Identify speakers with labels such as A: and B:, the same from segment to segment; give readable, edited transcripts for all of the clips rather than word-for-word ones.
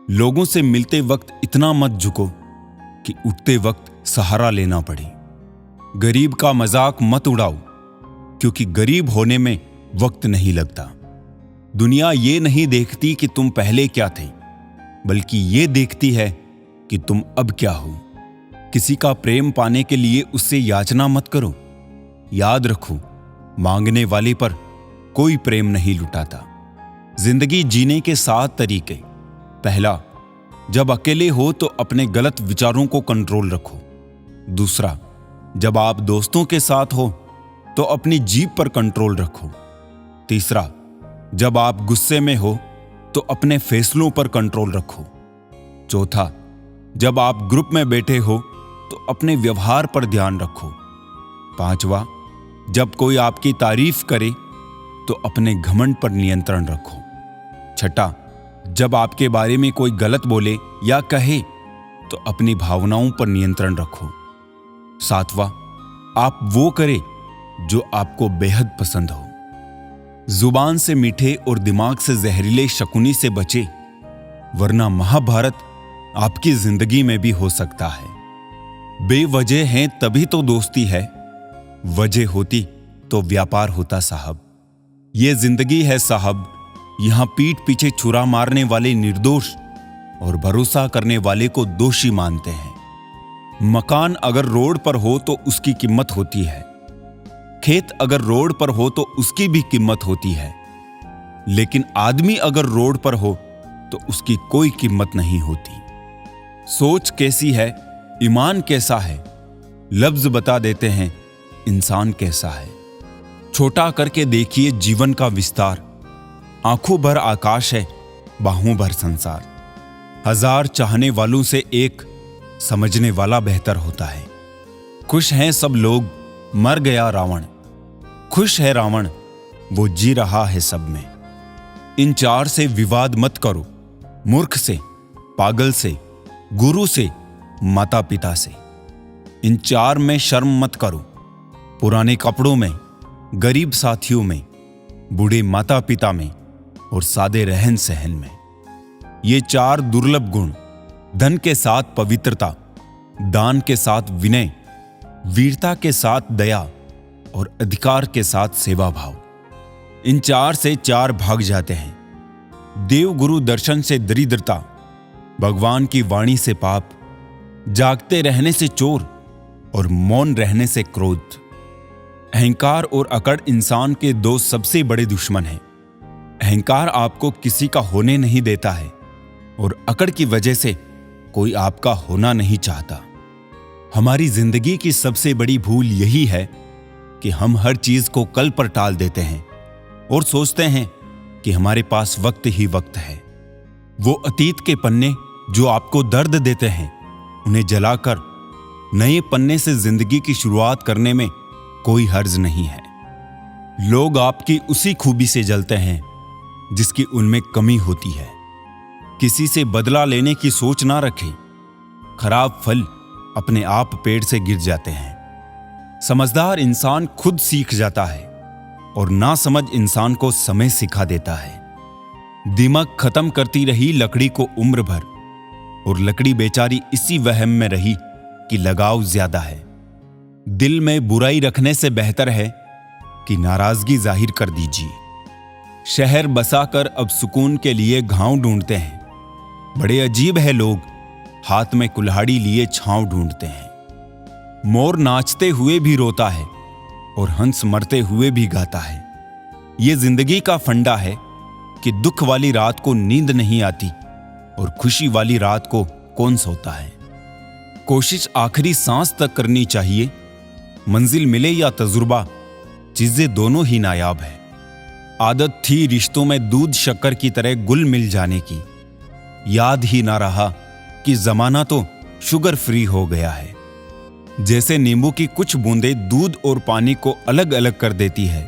A: लोगों से मिलते वक्त इतना मत झुको कि उठते वक्त सहारा लेना पड़े। गरीब का मजाक मत उड़ाओ, क्योंकि गरीब होने में वक्त नहीं लगता। दुनिया ये नहीं देखती कि तुम पहले क्या थे, बल्कि ये देखती है कि तुम अब क्या हो। किसी का प्रेम पाने के लिए उससे याचना मत करो। याद रखो, मांगने वाले पर कोई प्रेम नहीं लुटाता। जिंदगी जीने के 7 तरीके। पहला, जब अकेले हो तो अपने गलत विचारों को कंट्रोल रखो। दूसरा, जब आप दोस्तों के साथ हो तो अपनी जीभ पर कंट्रोल रखो। तीसरा, जब आप गुस्से में हो तो अपने फैसलों पर कंट्रोल रखो। चौथा, जब आप ग्रुप में बैठे हो तो अपने व्यवहार पर ध्यान रखो। पांचवा, जब कोई आपकी तारीफ करे तो अपने घमंड पर नियंत्रण रखो। छठा, जब आपके बारे में कोई गलत बोले या कहे तो अपनी भावनाओं पर नियंत्रण रखो। सातवां, आप वो करें जो आपको बेहद पसंद हो। जुबान से मीठे और दिमाग से जहरीले शकुनी से बचे, वरना महाभारत आपकी जिंदगी में भी हो सकता है। बेवजह हैं तभी तो दोस्ती है, वजह होती तो व्यापार होता साहब। ये जिंदगी है साहब, यहां पीठ पीछे छुरा मारने वाले निर्दोष और भरोसा करने वाले को दोषी मानते हैं। मकान अगर रोड पर हो तो उसकी कीमत होती है, खेत अगर रोड पर हो तो उसकी भी कीमत होती है, लेकिन आदमी अगर रोड पर हो तो उसकी कोई कीमत नहीं होती। सोच कैसी है, ईमान कैसा है, लफ्ज बता देते हैं इंसान कैसा है। छोटा करके देखिए जीवन का विस्तार, आंखों भर आकाश है, बाहों भर संसार। 1000 चाहने वालों से एक समझने वाला बेहतर होता है। खुश हैं सब लोग, मर गया रावण। खुश है रावण, वो जी रहा है सब में। इन 4 से विवाद मत करो, मूर्ख से, पागल से, गुरु से, माता पिता से। इन 4 में शर्म मत करो, पुराने कपड़ों में, गरीब साथियों में, बूढ़े माता पिता में और सादे रहन सहन में। ये 4 दुर्लभ गुण, धन के साथ पवित्रता, दान के साथ विनय, वीरता के साथ दया और अधिकार के साथ सेवा भाव। इन 4 से 4 भाग जाते हैं। देव गुरु दर्शन से दरिद्रता, भगवान की वाणी से पाप, जागते रहने से चोर और मौन रहने से क्रोध। अहंकार और अकड़ इंसान के 2 सबसे बड़े दुश्मन हैं। अहंकार आपको किसी का होने नहीं देता है और अकड़ की वजह से कोई आपका होना नहीं चाहता। हमारी जिंदगी की सबसे बड़ी भूल यही है कि हम हर चीज को कल पर टाल देते हैं और सोचते हैं कि हमारे पास वक्त ही वक्त है। वो अतीत के पन्ने जो आपको दर्द देते हैं, उन्हें जलाकर नए पन्ने से जिंदगी की शुरुआत करने में कोई हर्ज नहीं है। लोग आपकी उसी खूबी से जलते हैं जिसकी उनमें कमी होती है। किसी से बदला लेने की सोच ना रखें, खराब फल अपने आप पेड़ से गिर जाते हैं। समझदार इंसान खुद सीख जाता है और नासमझ इंसान को समय सिखा देता है। दिमाग खत्म करती रही लकड़ी को उम्र भर, और लकड़ी बेचारी इसी वहम में रही कि लगाव ज्यादा है। दिल में बुराई रखने से बेहतर है कि नाराजगी जाहिर कर दीजिए। शहर बसाकर अब सुकून के लिए घाव ढूंढते हैं। बड़े अजीब है लोग, हाथ में कुल्हाड़ी लिए छांव ढूंढते हैं। मोर नाचते हुए भी रोता है और हंस मरते हुए भी गाता है। ये जिंदगी का फंडा है कि दुख वाली रात को नींद नहीं आती और खुशी वाली रात को कौन सोता है। कोशिश आखिरी सांस तक करनी चाहिए। मंजिल मिले या तजुर्बा, चीजें दोनों ही नायाब है। आदत थी रिश्तों में दूध शक्कर की तरह गुल मिल जाने की, याद ही ना रहा कि जमाना तो शुगर फ्री हो गया है। जैसे नींबू की कुछ बूंदें दूध और पानी को अलग अलग कर देती है,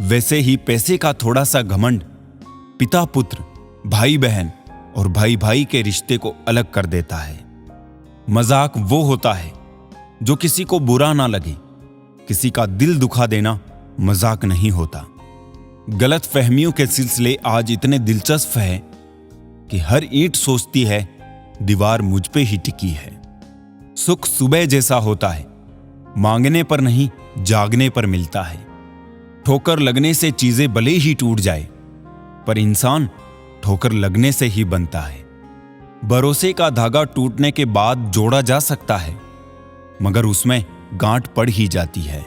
A: वैसे ही पैसे का थोड़ा सा घमंड पिता पुत्र, भाई बहन और भाई भाई के रिश्ते को अलग कर देता है। मजाक वो होता है जो किसी को बुरा ना लगे। किसी का दिल दुखा देना मजाक नहीं होता। गलत फहमियों के सिलसिले आज इतने दिलचस्प हैं कि हर ईंट सोचती है दीवार मुझ पे ही टिकी है। सुख सुबह जैसा होता है, मांगने पर नहीं जागने पर मिलता है। ठोकर लगने से चीजें भले ही टूट जाए, पर इंसान ठोकर लगने से ही बनता है। भरोसे का धागा टूटने के बाद जोड़ा जा सकता है, मगर उसमें गांठ पड़ ही जाती है।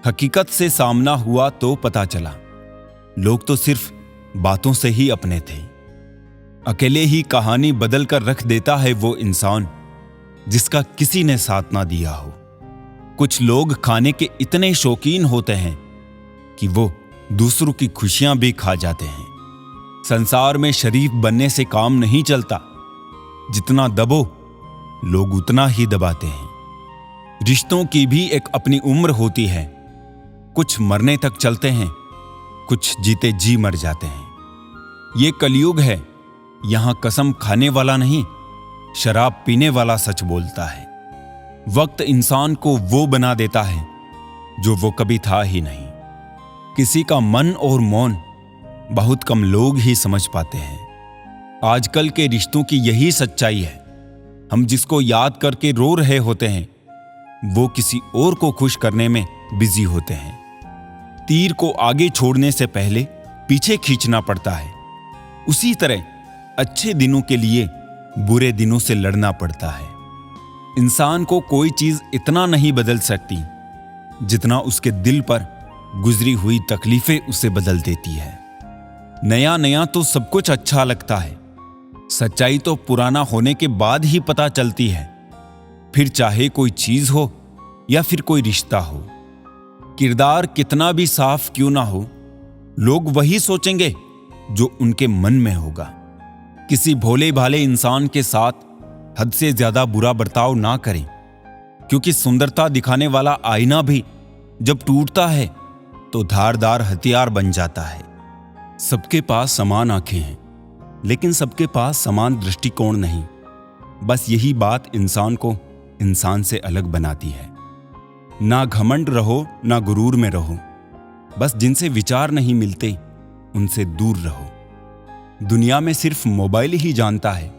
A: हकीकत से सामना हुआ तो पता चला, लोग तो सिर्फ बातों से ही अपने थे। अकेले ही कहानी बदल कर रख देता है वो इंसान जिसका किसी ने साथ ना दिया हो। कुछ लोग खाने के इतने शौकीन होते हैं कि वो दूसरों की खुशियां भी खा जाते हैं। संसार में शरीफ बनने से काम नहीं चलता, जितना दबो लोग उतना ही दबाते हैं। रिश्तों की भी एक अपनी उम्र होती है, कुछ मरने तक चलते हैं, कुछ जीते जी मर जाते हैं। ये कलयुग है, यहां कसम खाने वाला नहीं, शराब पीने वाला सच बोलता है। वक्त इंसान को वो बना देता है जो वो कभी था ही नहीं। किसी का मन और मौन बहुत कम लोग ही समझ पाते हैं। आजकल के रिश्तों की यही सच्चाई है। हम जिसको याद करके रो रहे होते हैं, वो किसी और को खुश करने में बिजी होते हैं। तीर को आगे छोड़ने से पहले पीछे खींचना पड़ता है। उसी तरह अच्छे दिनों के लिए बुरे दिनों से लड़ना पड़ता है। इंसान को कोई चीज इतना नहीं बदल सकती जितना उसके दिल पर गुजरी हुई तकलीफें उसे बदल देती है। नया नया तो सब कुछ अच्छा लगता है, सच्चाई तो पुराना होने के बाद ही पता चलती है। फिर चाहे कोई चीज हो या फिर कोई रिश्ता हो, किरदार कितना भी साफ क्यों ना हो, लोग वही सोचेंगे जो उनके मन में होगा। किसी भोले भाले इंसान के साथ हद से ज्यादा बुरा बर्ताव ना करें, क्योंकि सुंदरता दिखाने वाला आईना भी जब टूटता है तो धारदार हथियार बन जाता है। सबके पास समान आंखें हैं, लेकिन सबके पास समान दृष्टिकोण नहीं। बस यही बात इंसान को इंसान से अलग बनाती है। ना घमंड रहो, ना गुरूर में रहो। बस जिनसे विचार नहीं मिलते उनसे दूर रहो। दुनिया में सिर्फ मोबाइल ही जानता है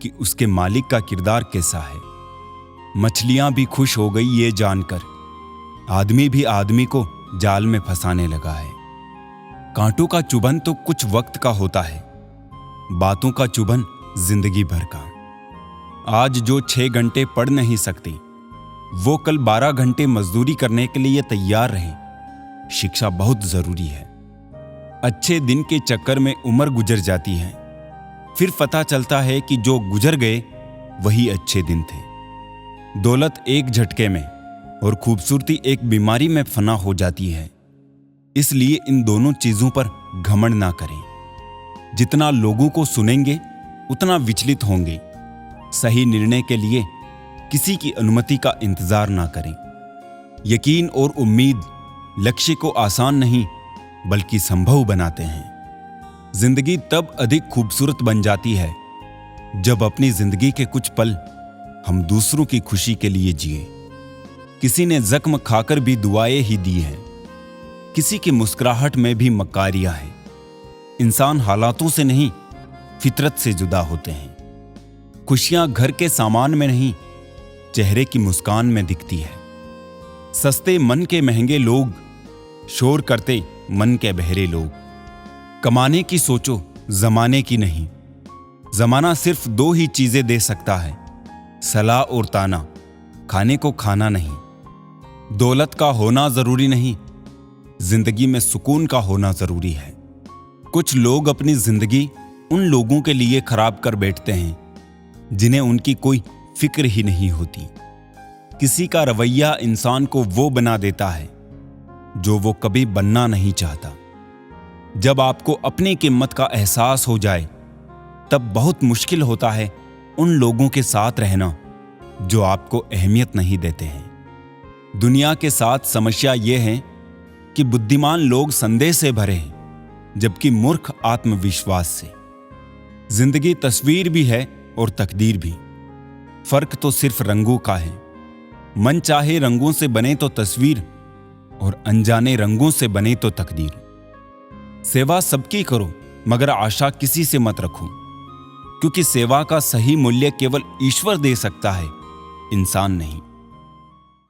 A: कि उसके मालिक का किरदार कैसा है। मछलियां भी खुश हो गई ये जानकर, आदमी भी आदमी को जाल में फंसाने लगा है। कांटों का चुभन तो कुछ वक्त का होता है, बातों का चुभन जिंदगी भर का। आज जो 6 घंटे पढ़ नहीं सकते, वो कल 12 घंटे मजदूरी करने के लिए तैयार रहें। शिक्षा बहुत जरूरी है। अच्छे दिन के चक्कर में उम्र गुजर जाती है, फिर पता चलता है कि जो गुजर गए वही अच्छे दिन थे। दौलत एक झटके में और खूबसूरती एक बीमारी में फना हो जाती है। इसलिए इन दोनों चीजों पर घमंड ना करें। जितना लोगों को सुनेंगे उतना विचलित होंगे। सही निर्णय के लिए किसी की अनुमति का इंतजार ना करें। यकीन और उम्मीद लक्ष्य को आसान नहीं बल्कि संभव बनाते हैं। जिंदगी तब अधिक खूबसूरत बन जाती है जब अपनी जिंदगी के कुछ पल हम दूसरों की खुशी के लिए जिए। किसी ने जख्म खाकर भी दुआएं ही दी हैं, किसी की मुस्कुराहट में भी मकारियां है। इंसान हालातों से नहीं फितरत से जुदा होते हैं। खुशियां घर के सामान में नहीं, चेहरे की मुस्कान में दिखती है। सस्ते मन के महंगे लोग, शोर करते मन के बहरे लोग। कमाने की सोचो, जमाने की नहीं। जमाना सिर्फ 2 ही चीजें दे सकता है, सलाह और ताना, खाने को खाना नहीं। दौलत का होना जरूरी नहीं, जिंदगी में सुकून का होना जरूरी है। कुछ लोग अपनी जिंदगी उन लोगों के लिए खराब कर बैठते हैं जिन्हें उनकी कोई फिक्र ही नहीं होती। किसी का रवैया इंसान को वो बना देता है जो वो कभी बनना नहीं चाहता। जब आपको अपनी कीमत का एहसास हो जाए, तब बहुत मुश्किल होता है उन लोगों के साथ रहना जो आपको अहमियत नहीं देते हैं। दुनिया के साथ समस्या यह है कि बुद्धिमान लोग संदेह से भरे हैं, जबकि मूर्ख आत्मविश्वास से। जिंदगी तस्वीर भी है और तकदीर भी। फर्क तो सिर्फ रंगों का है। मन चाहे रंगों से बने तो तस्वीर, और अनजाने रंगों से बने तो तकदीर। सेवा सबकी करो, मगर आशा किसी से मत रखो। क्योंकि सेवा का सही मूल्य केवल ईश्वर दे सकता है, इंसान नहीं।